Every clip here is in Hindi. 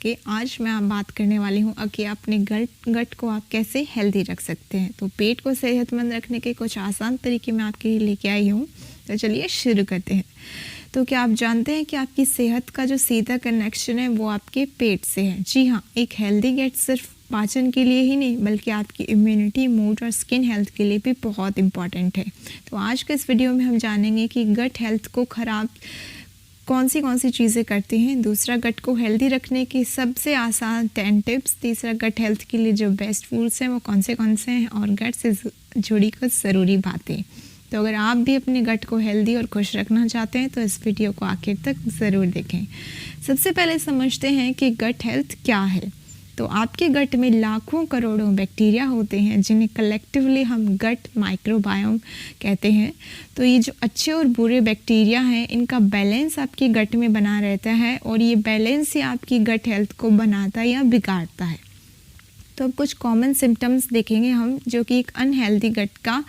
के आज मैं आप बात करने वाली हूँ कि अपने गट को आप कैसे हेल्दी रख सकते हैं। तो पेट को सेहतमंद रखने के कुछ आसान तरीके मैं आपके लिए लेके आई हूँ। तो चलिए शुरू करते हैं। तो क्या आप जानते हैं कि आपकी सेहत का जो सीधा कनेक्शन है वो आपके पेट से है। जी हाँ, एक हेल्दी गट सिर्फ पाचन के लिए ही नहीं बल्कि आपकी इम्यूनिटी, मूड और स्किन हेल्थ के लिए भी बहुत इम्पॉर्टेंट है। तो आज के इस वीडियो में हम जानेंगे कि गट हेल्थ को ख़राब कौन सी चीज़ें करती हैं। दूसरा, गट को हेल्दी रखने की सबसे आसान 10 टिप्स। तीसरा, गट हेल्थ के लिए जो बेस्ट फूड्स हैं वो कौन से हैं, और गट से जुड़ी कुछ ज़रूरी बातें। तो अगर आप भी अपने गट को हेल्दी और खुश रखना चाहते हैं तो इस वीडियो को आखिर तक ज़रूर देखें। सबसे पहले समझते हैं कि गट हेल्थ क्या है। तो आपके गट में लाखों करोड़ों बैक्टीरिया होते हैं जिन्हें कलेक्टिवली हम गट माइक्रोबायोम कहते हैं। तो ये जो अच्छे और बुरे बैक्टीरिया हैं इनका बैलेंस आपके गट में बना रहता है और ये बैलेंस ही आपकी गट हेल्थ को बनाता या बिगाड़ता है। तो अब कुछ कॉमन सिम्टम्स देखेंगे हम जो कि एक अनहेल्दी गट का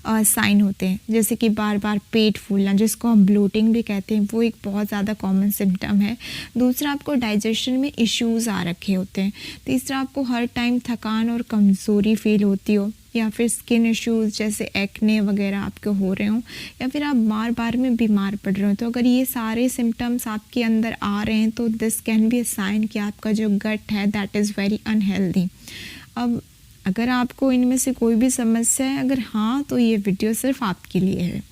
साइन होते हैं, जैसे कि बार बार पेट फूलना जिसको हम ब्लोटिंग भी कहते हैं, वो एक बहुत ज़्यादा कॉमन सिम्टम है। दूसरा, आपको डाइजेशन में इश्यूज आ रखे होते हैं। तीसरा, आपको हर टाइम थकान और कमज़ोरी फील होती हो, या फिर स्किन इश्यूज जैसे एक्ने वगैरह आपके हो रहे हों, या फिर आप बार बार में बीमार पड़ रहे हो। तो अगर ये सारे सिम्टम्स आपके अंदर आ रहे हैं तो this can be a sign कि आपका जो गट है दैट इज़ वेरी अनहेल्दी। अब अगर आपको इनमें से कोई भी समस्या है, अगर हाँ, तो ये वीडियो सिर्फ आपके लिए है।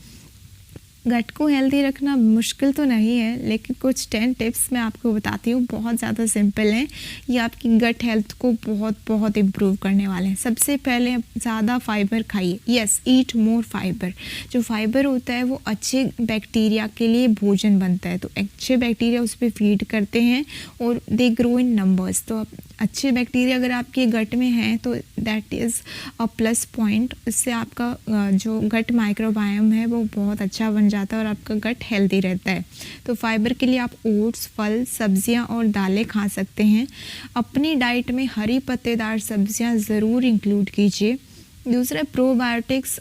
गट को हेल्दी रखना मुश्किल तो नहीं है, लेकिन कुछ 10 टिप्स मैं आपको बताती हूँ, बहुत ज़्यादा सिंपल हैं। ये आपकी गट हेल्थ को बहुत इम्प्रूव करने वाले हैं। सबसे पहले ज़्यादा फाइबर खाइए। यस, ईट मोर फाइबर। जो फाइबर होता है वो अच्छे बैक्टीरिया के लिए भोजन बनता है। तो अच्छे बैक्टीरिया उस पर फीड करते हैं और दे ग्रो इन नंबर्स। तो अच्छे बैक्टीरिया अगर आपके गट में हैं तो that is a plus point. इससे आपका जो गट माइक्रोबायोम है वो बहुत अच्छा बन जाता है और आपका गट हेल्दी रहता है। तो फाइबर के लिए आप ओट्स, फल, सब्जियां और दालें खा सकते हैं। अपनी डाइट में हरी पत्तेदार सब्जियां ज़रूर इंक्लूड कीजिए। दूसरा, प्रोबायोटिक्स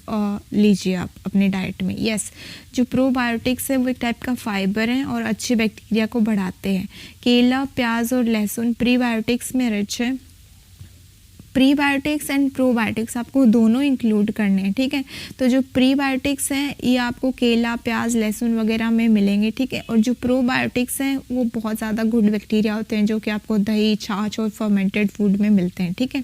लीजिए आप अपने डाइट में। यस, जो प्रोबायोटिक्स है वो एक टाइप का फाइबर है और अच्छे बैक्टीरिया को बढ़ाते हैं। केला, प्याज और लहसुन प्रीबायोटिक्स में रिच है। प्रीबायोटिक्स एंड प्रोबायोटिक्स आपको दोनों इंक्लूड करने हैं, ठीक है। तो जो प्रीबायोटिक्स हैं ये आपको केला, प्याज, लहसुन वगैरह में मिलेंगे, ठीक है। और जो प्रोबायोटिक्स हैं वो बहुत ज़्यादा गुड बैक्टीरिया होते हैं जो कि आपको दही, छाछ और फर्मेंटेड फूड में मिलते हैं, ठीक है।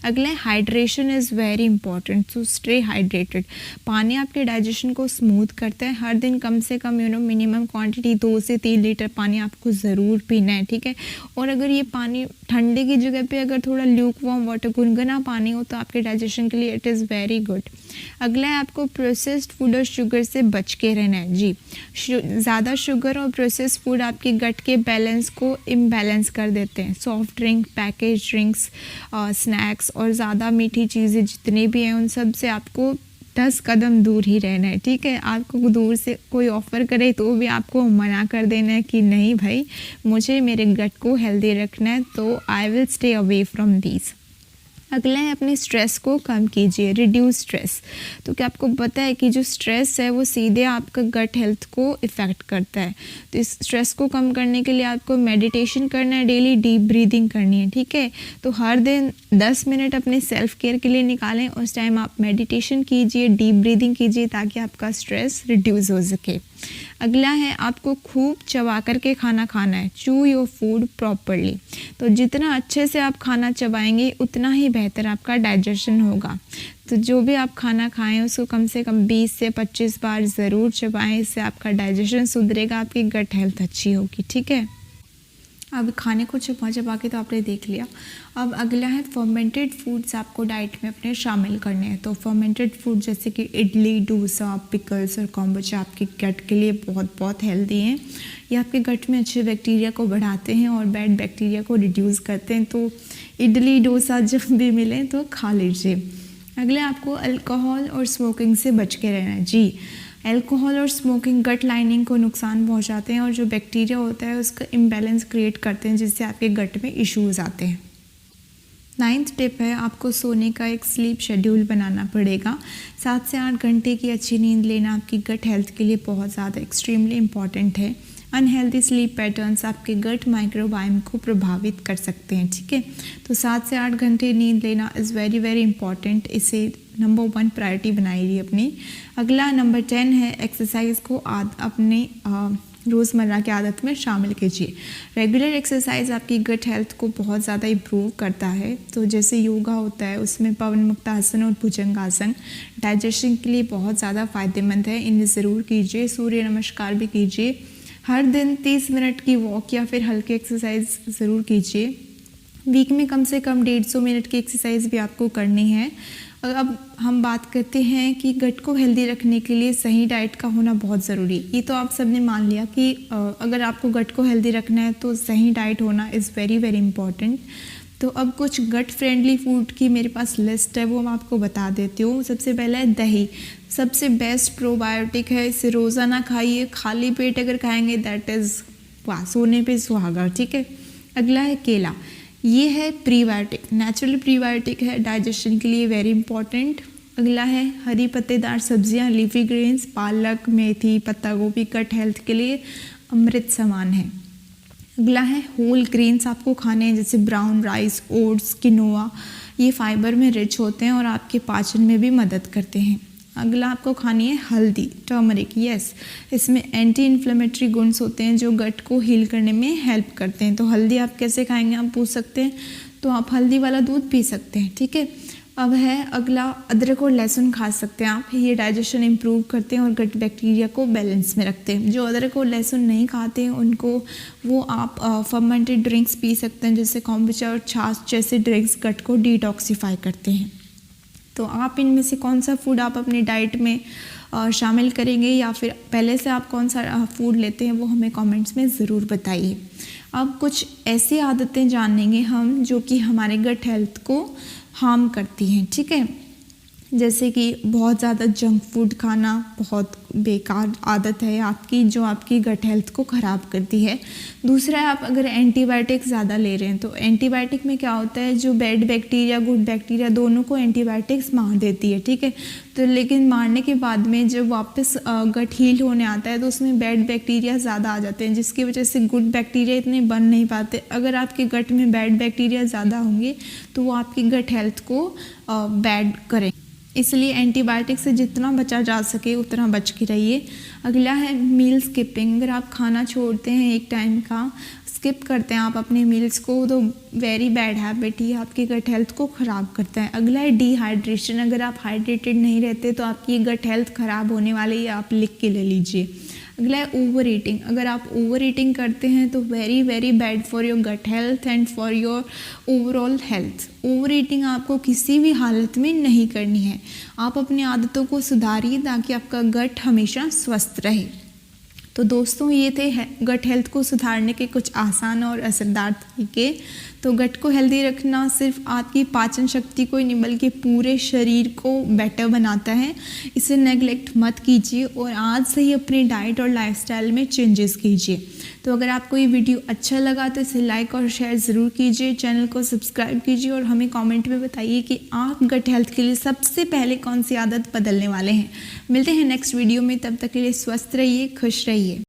अगला, hydration is very important, so stay hydrated. पानी आपके डाइजेशन को स्मूथ करता है। हर दिन कम से कम मिनिमम क्वान्टिटी 2 से 3 लीटर पानी आपको ज़रूर पीना है, ठीक है। और अगर ये पानी ठंडे की जगह पे अगर थोड़ा ल्यूक वार्म वाटर, गुनगुना पानी हो तो आपके डाइजेशन के लिए इट इज़ वेरी गुड। अगला है, आपको प्रोसेस्ड फूड और शुगर से बच के रहना है। जी, ज़्यादा शुगर और प्रोसेस्ड फूड आपके गट के बैलेंस को इम्बैलेंस कर देते हैं। Soft drink, package drinks, snacks और ज़्यादा मीठी चीज़ें जितनी भी हैं उन सब से आपको 10 कदम दूर ही रहना है, ठीक है। आपको दूर से कोई ऑफ़र करे तो भी आपको मना कर देना है कि नहीं भाई, मुझे मेरे गट को हेल्दी रखना है, तो I will stay away from these. अगला है, अपने स्ट्रेस को कम कीजिए, रिड्यूस स्ट्रेस। तो क्या आपको पता है कि जो स्ट्रेस है वो सीधे आपका गट हेल्थ को इफ़ेक्ट करता है। तो इस स्ट्रेस को कम करने के लिए आपको मेडिटेशन करना है, डेली डीप ब्रीदिंग करनी है, ठीक है। तो हर दिन 10 मिनट अपने सेल्फ केयर के लिए निकालें। उस टाइम आप मेडिटेशन कीजिए, डीप ब्रीदिंग कीजिए ताकि आपका स्ट्रेस रिड्यूस हो सके। अगला है, आपको खूब चबा करके खाना खाना है। चू योर फूड प्रॉपरली। तो जितना अच्छे से आप खाना चबाएंगे उतना ही बेहतर आपका डाइजेशन होगा। तो जो भी आप खाना खाएं उसको कम से कम 20 से 25 बार ज़रूर चबाएं। इससे आपका डाइजेशन सुधरेगा, आपकी गट हेल्थ अच्छी होगी, ठीक है। अब खाने को चबा के तो आपने देख लिया। अब अगला है, फर्मेंटेड फूड्स आपको डाइट में अपने शामिल करने हैं। तो फर्मेंटेड फूड जैसे कि इडली, डोसा, पिकल्स और कॉम्बोचा आपके गट के लिए बहुत हेल्दी हैं। ये आपके गट में अच्छे बैक्टीरिया को बढ़ाते हैं और बैड बैक्टीरिया को रिड्यूस करते हैं। तो इडली, डोसा जब भी मिले तो खा लीजिए। अगले, आपको अल्कोहल और स्मोकिंग से बच के रहना है। जी, अल्कोहल और स्मोकिंग गट लाइनिंग को नुकसान पहुंचाते हैं और जो बैक्टीरिया होता है उसका इम्बैलेंस क्रिएट करते हैं जिससे आपके गट में इश्यूज आते हैं। 9th टिप है, आपको सोने का एक स्लीप शेड्यूल बनाना पड़ेगा। 7 से 8 घंटे की अच्छी नींद लेना आपकी गट हेल्थ के लिए बहुत ज़्यादा एक्सट्रीमली इम्पॉर्टेंट है। अनहेल्दी स्लीप पैटर्न्स आपके गट माइक्रोबायोम को प्रभावित कर सकते हैं, ठीक है। तो 7 से 8 घंटे नींद लेना इज़ वेरी वेरी इंपॉर्टेंट। इसे नंबर 1 प्रायोरिटी बनाइए अपनी। अगला नंबर 10 है, एक्सरसाइज को अपने रोज़मर्रा की आदत में शामिल कीजिए। रेगुलर एक्सरसाइज आपकी गट हेल्थ को बहुत ज़्यादा इम्प्रूव करता है। तो जैसे योगा होता है उसमें पवन मुक्तासन और भुजंगासन डाइजेशन के लिए बहुत ज़्यादा फ़ायदेमंद है, इन्हें ज़रूर कीजिए। सूर्य नमस्कार भी कीजिए। हर दिन 30 मिनट की वॉक या फिर हल्की एक्सरसाइज ज़रूर कीजिए। वीक में कम से कम 150 मिनट की एक्सरसाइज भी आपको करनी है। अब हम बात करते हैं कि गट को हेल्दी रखने के लिए सही डाइट का होना बहुत ज़रूरी। ये तो आप सबने मान लिया कि अगर आपको गट को हेल्दी रखना है तो सही डाइट होना इज़ वेरी वेरी इंपॉर्टेंट। तो अब कुछ गट फ्रेंडली फूड की मेरे पास लिस्ट है, वो मैं आपको बता देती हूँ। सबसे पहला है दही, सबसे बेस्ट प्रोबायोटिक है। इसे रोज़ाना खाइए, खाली पेट अगर खाएंगे दैट इज़ वाह, सोने पे सुहागा, ठीक है। अगला है केला, ये है प्रीबायोटिक, नेचुरल प्रीबायोटिक है, डाइजेशन के लिए वेरी इंपॉर्टेंट। अगला है हरी पत्तेदार सब्जियां, लीफी ग्रेन्स, पालक, मेथी, पत्ता गोभी गट हेल्थ के लिए अमृत समान है। अगला है होल ग्रेन्स आपको खाने हैं, जैसे ब्राउन राइस, ओट्स, किनोआ, ये फाइबर में रिच होते हैं और आपके पाचन में भी मदद करते हैं। अगला आपको खानी है हल्दी, टर्मरिक, यस, इसमें एंटी इन्फ्लेमेटरी गुण्स होते हैं जो गट को हील करने में हेल्प करते हैं। तो हल्दी आप कैसे खाएंगे आप पूछ सकते हैं, तो आप हल्दी वाला दूध पी सकते हैं, ठीक है। अब है अगला अदरक और लहसुन खा सकते हैं आप, ये डाइजेशन इम्प्रूव करते हैं और गट बैक्टीरिया को बैलेंस में रखते हैं। जो अदरक और लहसुन नहीं खाते हैं उनको वो आप फर्मेंटेड ड्रिंक्स पी सकते हैं, जैसे कॉम्बुचा और छाछ जैसे ड्रिंक्स गट को डिटॉक्सिफाई करते हैं। तो आप इनमें से कौन सा फूड आप अपनी डाइट में शामिल करेंगे या फिर पहले से आप कौन सा फूड लेते हैं वो हमें कमेंट्स में ज़रूर बताइए। अब कुछ ऐसी आदतें जानेंगे हम जो कि हमारे गट हेल्थ को हार्म करती हैं, ठीक है। जैसे कि बहुत ज़्यादा जंक फूड खाना बहुत बेकार आदत है आपकी, जो आपकी गट हेल्थ को ख़राब करती है। दूसरा है, आप अगर एंटीबायोटिक ज़्यादा ले रहे हैं तो एंटीबायोटिक में क्या होता है, जो बैड बैक्टीरिया गुड बैक्टीरिया दोनों को एंटीबायोटिक्स मार देती है, ठीक है। तो लेकिन मारने के बाद में जब वापस गट हील होने आता है तो उसमें बैड बैक्टीरिया ज़्यादा आ जाते हैं, जिसकी वजह से गुड बैक्टीरिया इतने बन नहीं पाते। अगर आपके गट में बैड बैक्टीरिया ज़्यादा होंगे तो वो आपकी गट हेल्थ को बैड करें, इसलिए एंटीबायोटिक से जितना बचा जा सके उतना बच के रहिए। अगला है मील स्किपिंग, अगर आप खाना छोड़ते हैं एक टाइम का, स्किप करते हैं आप अपने मील्स को, तो वेरी बैड हैबिट, ही आपकी गट हेल्थ को ख़राब करता है। अगला है डिहाइड्रेशन, अगर आप हाइड्रेटेड नहीं रहते तो आपकी गट हेल्थ ख़राब होने वाली है, आप लिख के ले लीजिए। अगला है ओवर ईटिंग, अगर आप ओवर ईटिंग करते हैं तो very very bad for your gut health and for your overall health. Overeating आपको किसी भी हालत में नहीं करनी है। आप अपनी आदतों को सुधारिए ताकि आपका गट हमेशा स्वस्थ रहे। तो दोस्तों ये थे गट हेल्थ को सुधारने के कुछ आसान और असरदार तरीके। तो गट को हेल्दी रखना सिर्फ आपकी पाचन शक्ति को ही नहीं बल्कि पूरे शरीर को बेटर बनाता है। इसे नेग्लेक्ट मत कीजिए और आज से ही अपनी डाइट और लाइफस्टाइल में चेंजेस कीजिए। तो अगर आपको ये वीडियो अच्छा लगा तो इसे लाइक और शेयर ज़रूर कीजिए, चैनल को सब्सक्राइब कीजिए और हमें कमेंट में बताइए कि आप गट हेल्थ के लिए सबसे पहले कौन सी आदत बदलने वाले हैं। मिलते हैं नेक्स्ट वीडियो में, तब तक के लिए स्वस्थ रहिए, खुश रहिए।